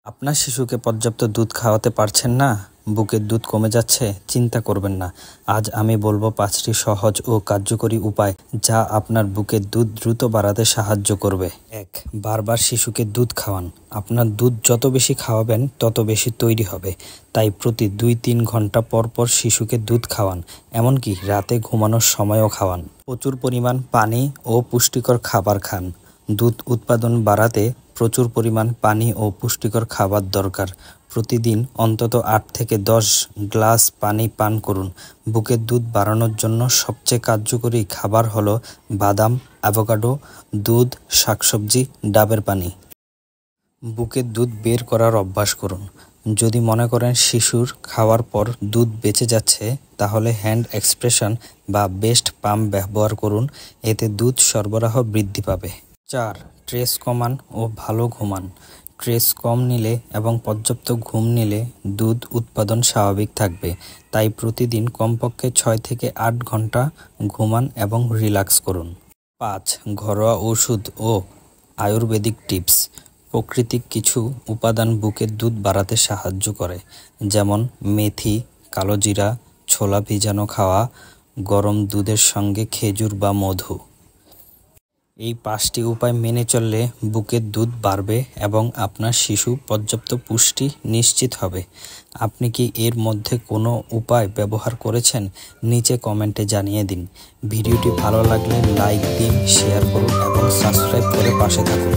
আপনার শিশুকে পর্যাপ্ত দুধ খাওয়াতে পারছেন না, বুকের দুধ কমে যাচ্ছে, চিন্তা করবেন না। আজ আমি বলবো 5টি সহজ ও কার্যকরী উপায় যা আপনার বুকের দুধ দ্রুত বাড়াতে সাহায্য করবে। 1. বারবার শিশুকে দুধ খাওয়ান। আপনার দুধ যত বেশি খাওয়াবেন তত বেশি তৈরি হবে, তাই প্রতি 2-3 ঘন্টা পর পর শিশুকে দুধ খাওয়ান, এমনকি রাতে ঘুমানোর সময়ও খাওয়ান। প্রচুর পরিমাণ পানি ও পুষ্টিকর খাবার খান। দুধ উৎপাদন বাড়াতে প্রচুর পরিমাণ পানি ও পুষ্টিকর খাবার দরকার। প্রতিদিন অন্তত 8 থেকে 10 গ্লাস পানি পান করুন। বুকের দুধ বাড়ানোর জন্য সবচেয়ে কার্যকরী খাবার হলো বাদাম, অ্যাভোকাডো, দুধ, শাকসবজি, ডাবের পানি। বুকের দুধ বের করার অভ্যাস করুন। যদি মনে করেন শিশুর খাওয়ার পর দুধ বেঁচে যাচ্ছে, তাহলে হ্যান্ড এক্সপ্রেশন বা বেস্ট পাম্প ব্যবহার করুন, এতে দুধ সরবরাহ বৃদ্ধি পাবে। 4. স্ট্রেস কমান ও ভালো ঘুমান। স্ট্রেস কম নিলে এবং পর্যাপ্ত ঘুম নিলে দুধ উৎপাদন স্বাভাবিক থাকবে, তাই প্রতিদিন কমপক্ষে 6 থেকে 8 ঘন্টা ঘুমান এবং রিল্যাক্স করুন। 5. ঘরোয়া ওষুধ ও আয়ুর্বেদিক টিপস। প্রাকৃতিক কিছু উপাদান বুকের দুধ বাড়াতে সাহায্য করে, যেমন মেথি, কালোজিরা, ছোলা ভিজানো খাওয়া, গরম দুধের সঙ্গে খেজুর বা মধু। এই 5টি উপায় মেনে চললে বুকের দুধ বাড়বে এবং আপনার শিশু পর্যাপ্ত পুষ্টি নিশ্চিত হবে। আপনি কি এর মধ্যে কোনো উপায় ব্যবহার করেছেন? নিচে কমেন্টে জানিয়ে দিন। ভিডিওটি ভালো লাগলে লাইক দিন, শেয়ার করুন এবং সাবস্ক্রাইব করে পাশে থাকুন।